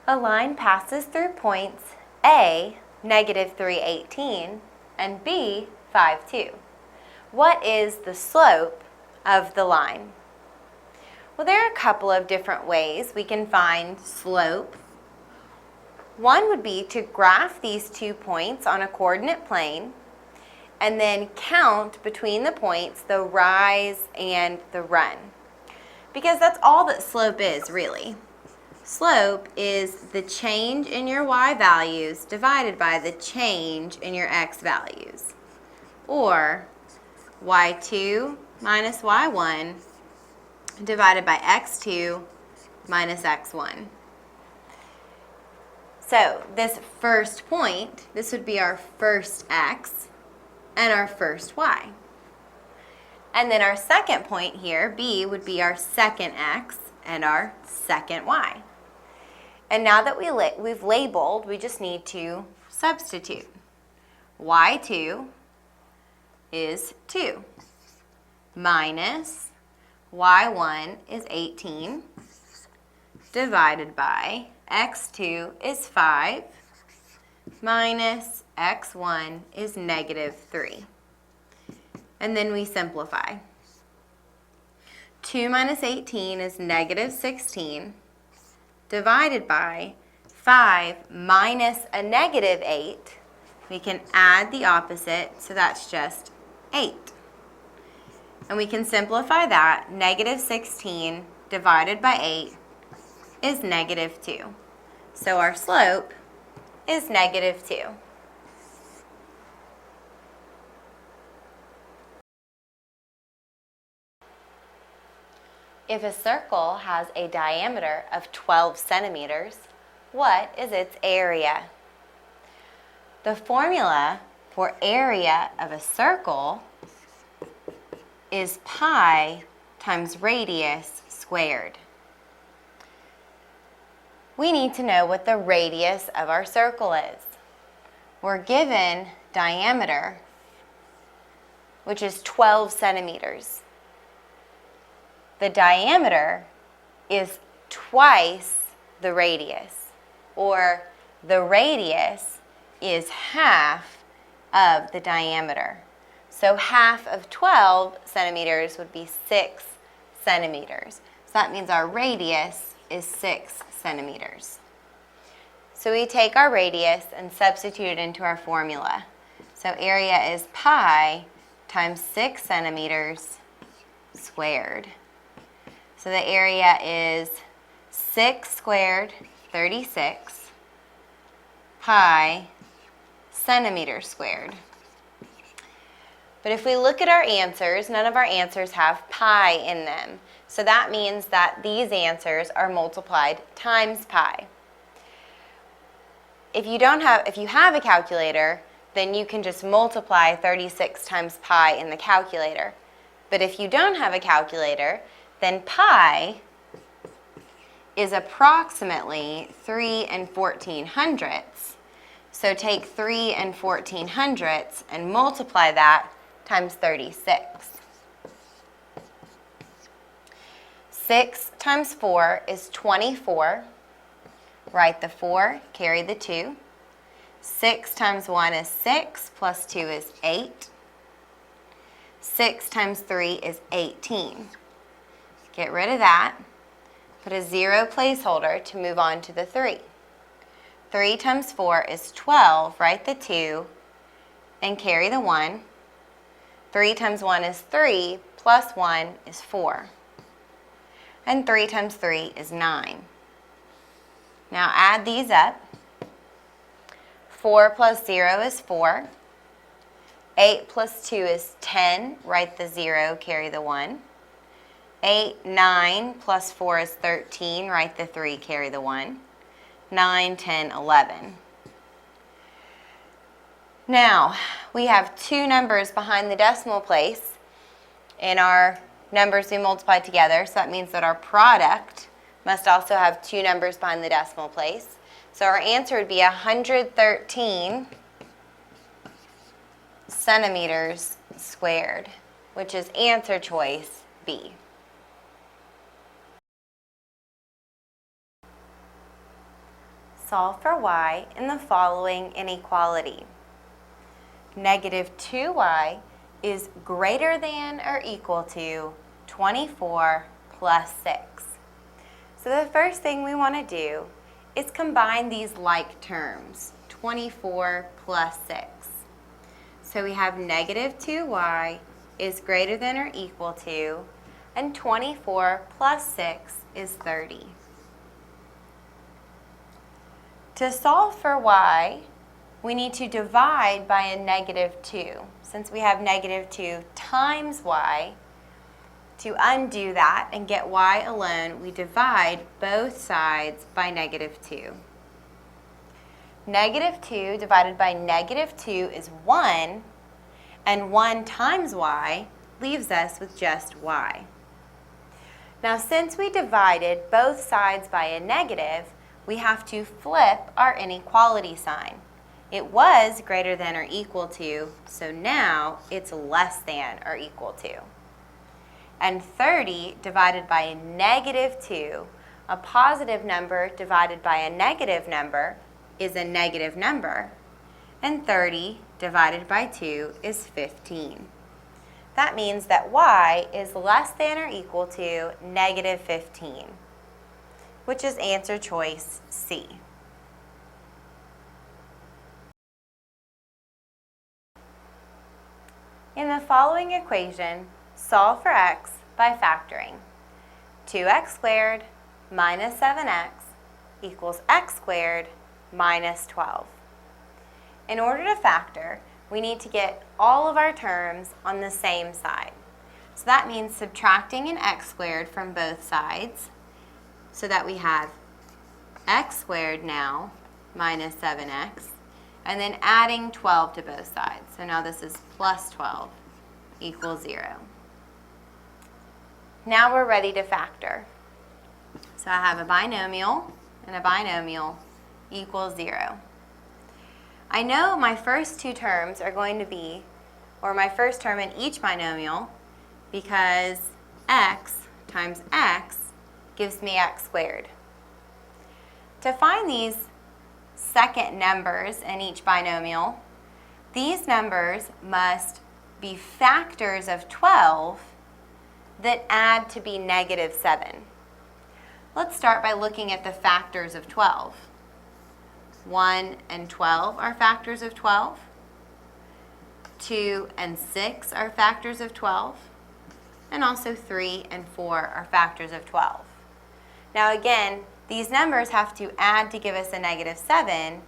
A line passes through points A, -318, and B, 5.2. What is the slope of the line? Well, there are a couple of different ways we can find slope. One would be to graph these 2 points on a coordinate plane and then count between the points the rise and the run. Because that's all that slope is, really. Slope is the change in your y values divided by the change in your x values. Or y2 minus y1 divided by x2 minus x1. So this first point, this would be our first x and our first y. And then our second point here, b, would be our second x and our second y. And now that we've labeled, we just need to substitute. y2 is 2 minus y1 is 18 divided by x2 is 5 minus x1 is negative 3. And then we simplify. 2 minus 18 is negative 16 divided by 5 minus a negative 8. We can add the opposite, so that's just 8. And we can simplify that. Negative 16 divided by 8 is negative 2. So our slope is negative 2. If a circle has a diameter of 12 centimeters, what is its area? The formula for area of a circle is pi times radius squared. We need to know what the radius of our circle is. We're given diameter, which is 12 centimeters. The diameter is twice the radius, or the radius is half of the diameter. So half of 12 centimeters would be 6 centimeters. So that means our radius is 6 centimeters. So we take our radius and substitute it into our formula. So area is pi times 6 centimeters squared. So the area is 6 squared, 36, pi centimeters squared. But if we look at our answers, none of our answers have pi in them. So that means that these answers are multiplied times pi. If you have a calculator, then you can just multiply 36 times pi in the calculator. But if you don't have a calculator, then pi is approximately 3 14/14. So take 3 14/14 and multiply that times 36. 6 times 4 is 24. Write the 4, carry the 2. 6 times 1 is 6, plus 2 is 8. 6 times 3 is 18. Get rid of that. Put a 0 placeholder to move on to the 3. 3 times 4 is 12. Write the 2 and carry the 1. 3 times 1 is 3, plus 1 is 4. And 3 times 3 is 9. Now add these up. 4 plus 0 is 4. 8 plus 2 is 10. Write the 0, carry the 1. 8, 9 plus 4 is 13. Write the 3, carry the 1. 9, 10, 11. Now, we have two numbers behind the decimal place in our numbers we multiplied together, so that means that our product must also have two numbers behind the decimal place. So our answer would be 113 centimeters squared, which is answer choice B. Solve for y in the following inequality. negative 2y is greater than or equal to 24 plus 6. So the first thing we want to do is combine these like terms, 24 plus 6. So we have negative 2y is greater than or equal to, and 24 plus 6 is 30. To solve for y, we need to divide by a negative 2. Since we have negative 2 times y, to undo that and get y alone, we divide both sides by negative 2. Negative 2 divided by negative 2 is 1, and 1 times y leaves us with just y. Now, since we divided both sides by a negative, we have to flip our inequality sign. It was greater than or equal to, so now it's less than or equal to. And 30 divided by a negative 2, a positive number divided by a negative number is a negative number. And 30 divided by 2 is 15. That means that y is less than or equal to negative 15, which is answer choice C. In the following equation, solve for x by factoring. 2x squared minus 7x equals x squared minus 12. In order to factor, we need to get all of our terms on the same side. So that means subtracting an x squared from both sides, so that we have x squared now minus 7x, and then adding 12 to both sides. So now this is plus 12 equals 0. Now we're ready to factor. So I have a binomial, and a binomial equals 0. I know my first two terms are going to be, or my first term in each binomial, because x times x gives me x squared. To find these second numbers in each binomial, these numbers must be factors of 12 that add to be negative 7. Let's start by looking at the factors of 12. 1 and 12 are factors of 12. 2 and 6 are factors of 12. And also 3 and 4 are factors of 12. Now again, these numbers have to add to give us a negative 7,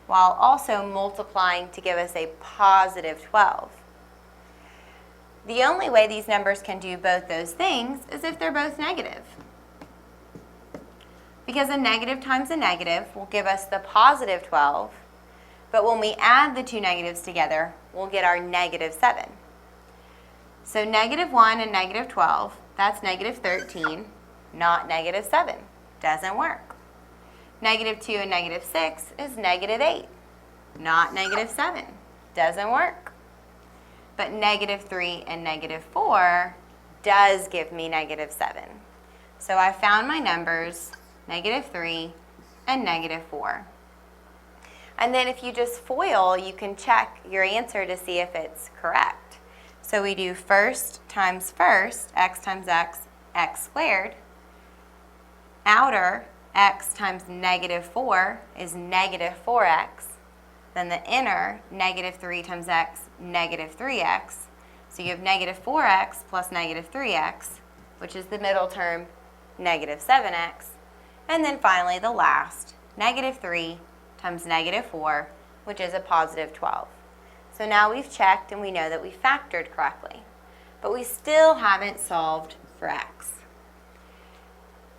while also multiplying to give us a positive 12. The only way these numbers can do both those things is if they're both negative. Because a negative times a negative will give us the positive 12, but when we add the two negatives together, we'll get our negative 7. So negative 1 and negative 12, that's negative 13, not negative 7. Doesn't work. Negative 2 and negative 6 is negative 8, not negative 7. Doesn't work. But negative 3 and negative 4 does give me negative 7. So I found my numbers, negative 3 and negative 4. And then if you just FOIL, you can check your answer to see if it's correct. So we do first times first, x times x, x squared. Outer, x times negative 4 is negative 4x. Then the inner, negative 3 times x, negative 3x. So you have negative 4x plus negative 3x, which is the middle term, negative 7x. And then finally the last, negative 3 times negative 4, which is a positive 12. So now we've checked and we know that we factored correctly. But we still haven't solved for x.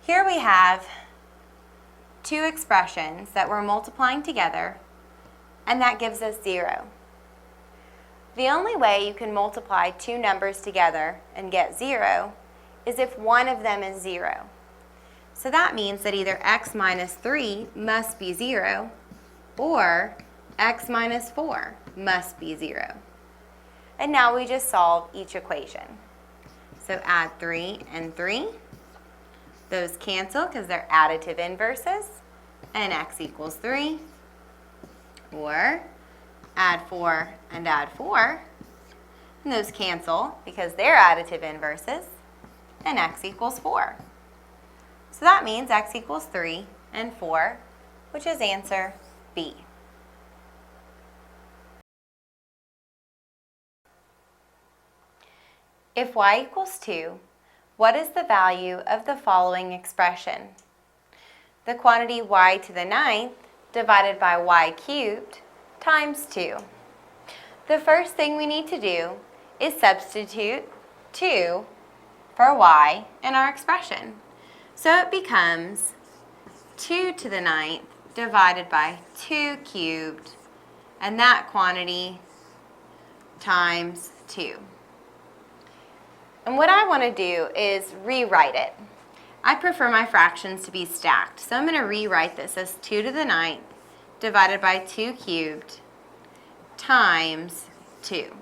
Here we have two expressions that we're multiplying together, and that gives us 0. The only way you can multiply two numbers together and get 0 is if one of them is 0. So that means that either x minus 3 must be 0, or x minus 4 must be 0. And now we just solve each equation. So add 3 and 3. Those cancel because they're additive inverses, and x equals 3. Or add 4, and add 4. And those cancel because they're additive inverses. And x equals 4. So that means x equals 3 and 4, which is answer B. If y equals 2, what is the value of the following expression? The quantity y to the 9th divided by y cubed times 2. The first thing we need to do is substitute 2 for y in our expression. So it becomes 2 to the 9th divided by 2 cubed, and that quantity times 2. And what I want to do is rewrite it. I prefer my fractions to be stacked, so I'm going to rewrite this as 2 to the 9th divided by 2 cubed times 2.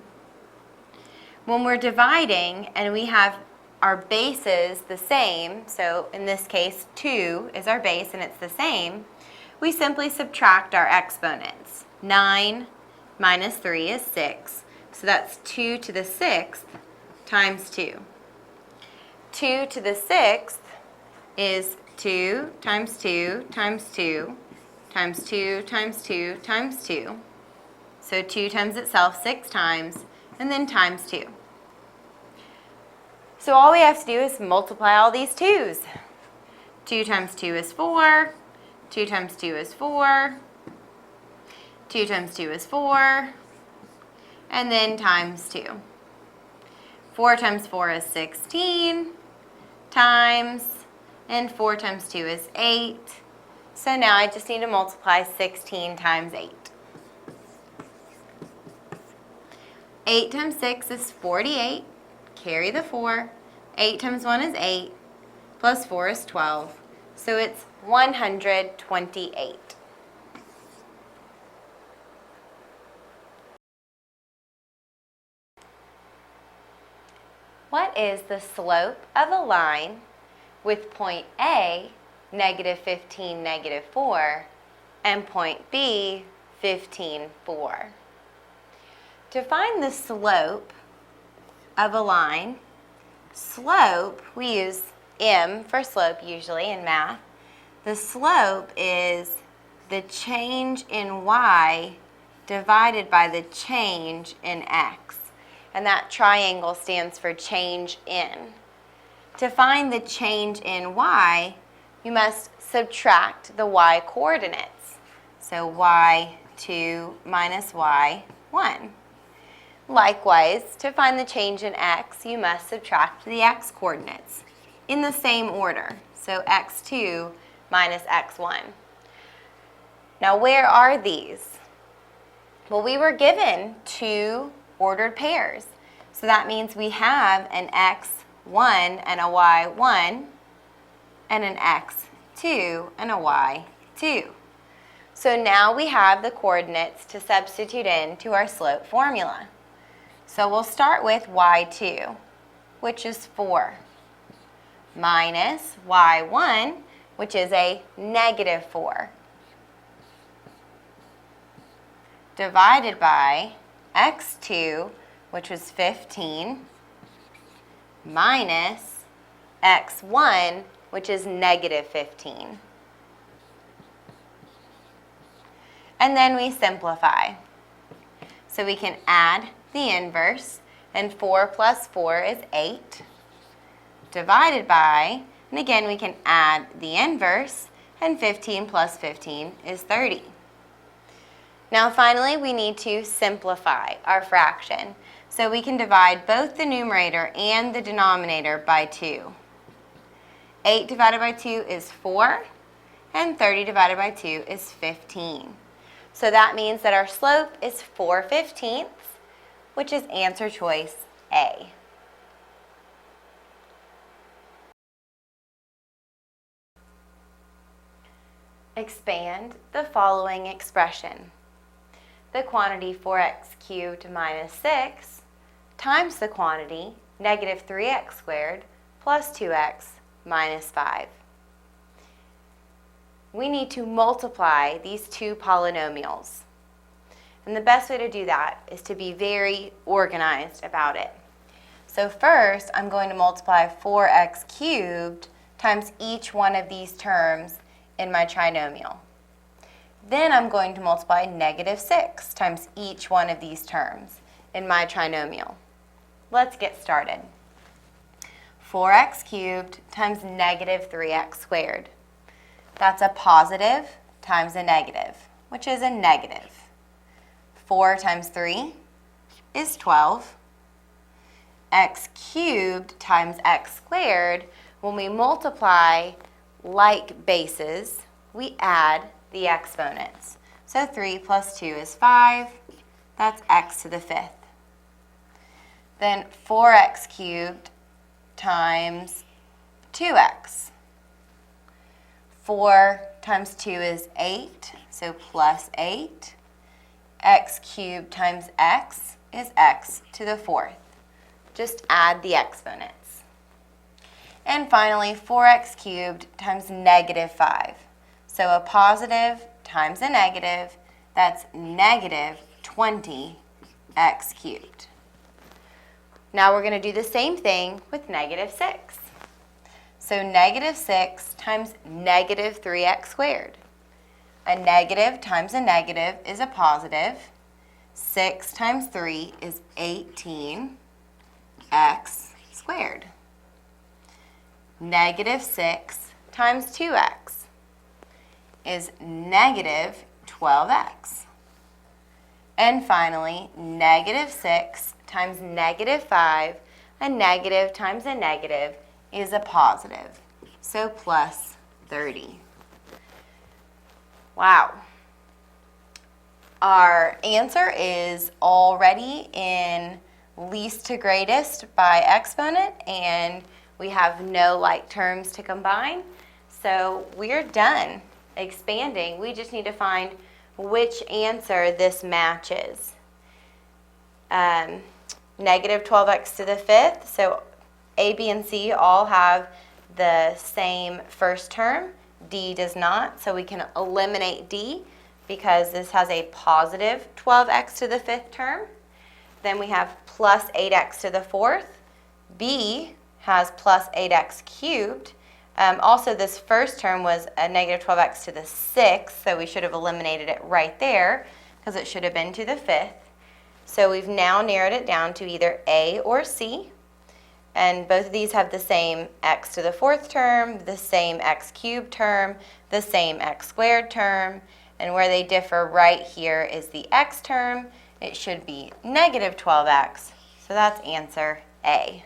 When we're dividing and we have our bases the same, so in this case 2 is our base and it's the same, we simply subtract our exponents. 9 minus 3 is 6, so that's 2 to the 6th times 2. 2 to the 6th is 2 times 2 times 2 times 2 times 2 times 2. So 2 times itself 6 times, and then times 2. So all we have to do is multiply all these 2's. 2 times 2 is 4. 2 times 2 is 4. 2 times 2 is 4. And then times 2. 4 times 4 is 16. Times, and 4 times 2 is 8. So now I just need to multiply 16 times 8. 8 times 6 is 48. Carry the 4. 8 times 1 is 8. Plus 4 is 12. So it's 128. What is the slope of a line with point A, negative 15, negative 4, and point B, 15, 4? To find the slope of a line, slope, we use m for slope usually in math. The slope is the change in y divided by the change in x. And that triangle stands for change in. To find the change in y, you must subtract the y coordinates. So y2 minus y1. Likewise, to find the change in x, you must subtract the x coordinates in the same order. So x2 minus x1. Now where are these? Well, we were given 2 ordered pairs. So that means we have an x1 and a y1 and an x2 and a y2. So now we have the coordinates to substitute into our slope formula. So we'll start with y2, which is 4, minus y1, which is a negative 4, divided by x2, which was 15, minus x1, which is negative 15. And then we simplify. So we can add the inverse, and 4 plus 4 is 8, divided by, and again we can add the inverse, and 15 plus 15 is 30. Now finally, we need to simplify our fraction. So we can divide both the numerator and the denominator by 2. 8 divided by 2 is 4, and 30 divided by 2 is 15. So that means that our slope is 4/15, which is answer choice A. Expand the following expression. The quantity 4x cubed minus 6 times the quantity negative 3x squared plus 2x minus 5. We need to multiply these two polynomials. And the best way to do that is to be very organized about it. So first, I'm going to multiply 4x cubed times each one of these terms in my trinomial. Then I'm going to multiply -6 times each one of these terms in my trinomial. Let's get started. 4x cubed times -3x squared. That's a positive times a negative, which is a negative. 4 times 3 is 12. X cubed times x squared, when we multiply like bases, we add the exponents. So 3 plus 2 is 5. That's x to the 5th. Then 4x cubed times 2x. 4 times 2 is 8, so plus 8. X cubed times x is x to the 4th. Just add the exponents. And finally, 4x cubed times -5. So a positive times a negative, that's -20x cubed. Now we're going to do the same thing with -6. So -6 times -3x squared. A negative times a negative is a positive. 6 times 3 is 18x squared. -6 times 2x is -12x. And finally, -6 times -5, a negative times a negative is a positive, so plus 30. Wow. Our answer is already in least to greatest by exponent, and we have no like terms to combine. So we're done expanding. We just need to find which answer this matches. -12x to the 5th, so A, B, and C all have the same first term. D does not, so we can eliminate D because this has a positive 12x to the 5th term. Then we have plus 8x to the 4th. B has plus 8x cubed. Also, this first term was a -12x to the 6th, so we should have eliminated it right there because it should have been to the 5th. So we've now narrowed it down to either A or C. And both of these have the same x to the 4th term, the same x cubed term, the same x squared term. And where they differ right here is the x term. It should be -12x. So that's answer A.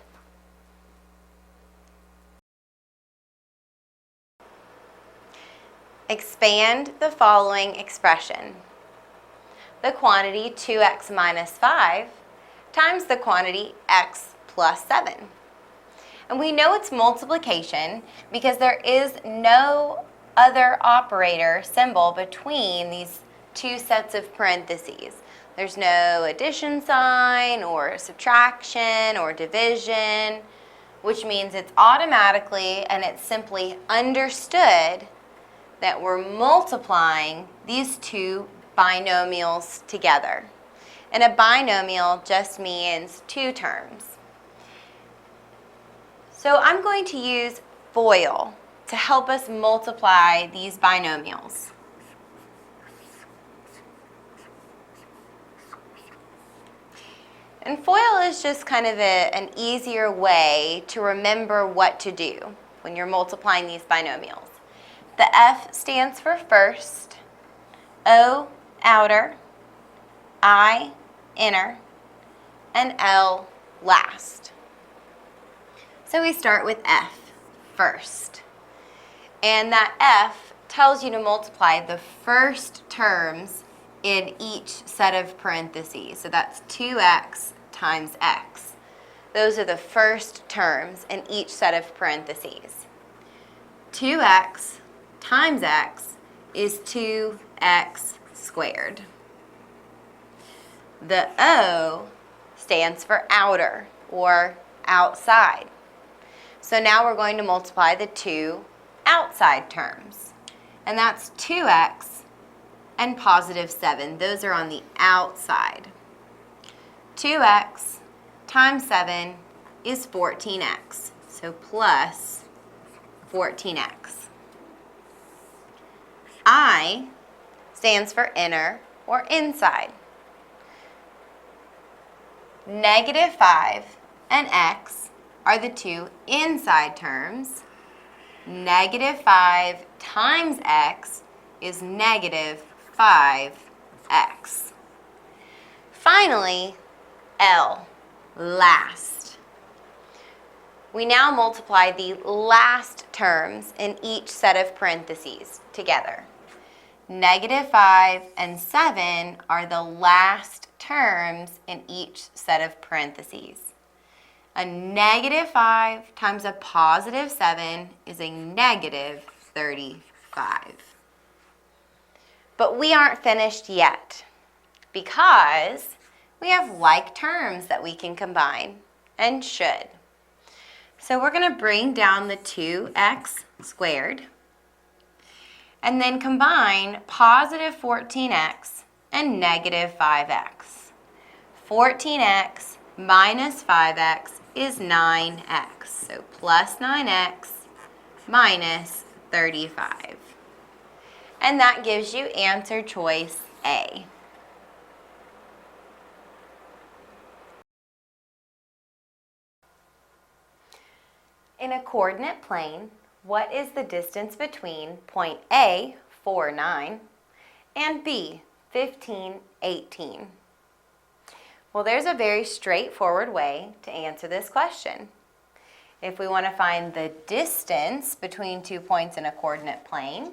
Expand the following expression. The quantity 2x minus 5 times the quantity x plus 7. And we know it's multiplication because there is no other operator symbol between these two sets of parentheses. There's no addition sign or subtraction or division, which means it's automatically and it's simply understood that we're multiplying these two binomials together. And a binomial just means two terms. So I'm going to use FOIL to help us multiply these binomials. And FOIL is just kind of an easier way to remember what to do when you're multiplying these binomials. The F stands for first, O outer, I inner, and L last. So we start with F first. And that F tells you to multiply the first terms in each set of parentheses. So that's 2x times x. Those are the first terms in each set of parentheses. 2x times x is 2x squared. The O stands for outer or outside. So now we're going to multiply the two outside terms. And that's 2x and positive 7. Those are on the outside. 2x times 7 is 14x, so plus 14x. I stands for inner or inside. Negative 5 and x are the two inside terms. Negative 5 times x is negative 5x. Finally, L, last. We now multiply the last terms in each set of parentheses together. Negative 5 and 7 are the last terms in each set of parentheses. A negative 5 times a positive 7 is a negative 35. But we aren't finished yet because we have like terms that we can combine and should. So we're going to bring down the 2x squared and then combine positive 14x and negative 5x. 14x minus 5x is 9x, so plus 9x minus 35. And that gives you answer choice A. In a coordinate plane, what is the distance between point A, 4, 9, and B, 15, 18? Well, there's a very straightforward way to answer this question. If we want to find the distance between 2 points in a coordinate plane,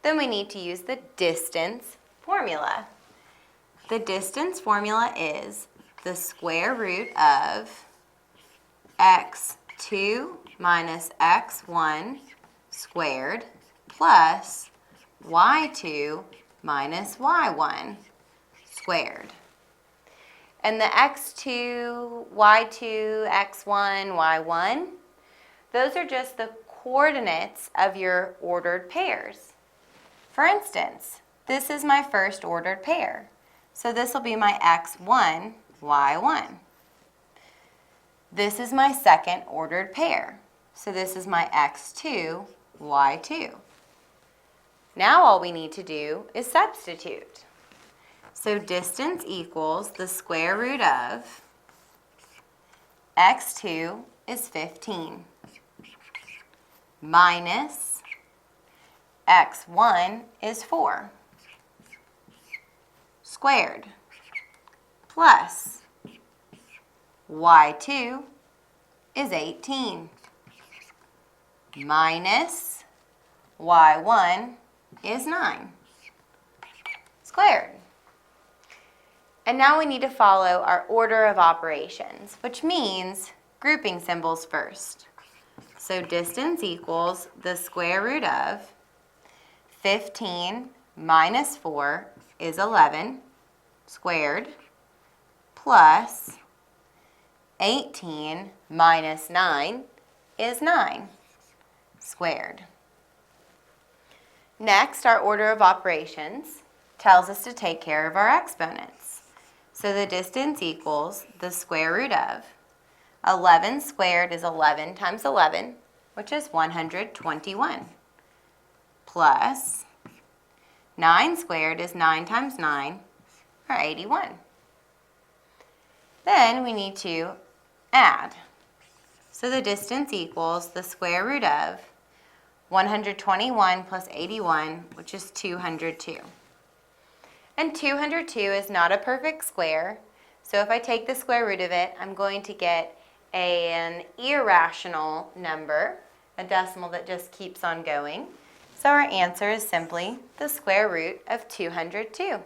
then we need to use the distance formula. The distance formula is the square root of x2 minus x1 squared plus y2 minus y1 squared. And the x2, y2, x1, y1, those are just the coordinates of your ordered pairs. For instance, this is my first ordered pair. So this will be my x1, y1. This is my second ordered pair. So this is my x2, y2. Now all we need to do is substitute. So distance equals the square root of x2 is 15 minus x1 is 4 squared plus y2 is 18 minus y1 is 9 squared. And now we need to follow our order of operations, which means grouping symbols first. So distance equals the square root of 15 minus 4 is 11 squared plus 18 minus 9 is 9 squared. Next, our order of operations tells us to take care of our exponents. So the distance equals the square root of 11 squared is 11 times 11, which is 121, plus 9 squared is 9 times 9, or 81. Then we need to add. So the distance equals the square root of 121 plus 81, which is 202. And 202 is not a perfect square, so if I take the square root of it, I'm going to get an irrational number, a decimal that just keeps on going. So our answer is simply the square root of 202.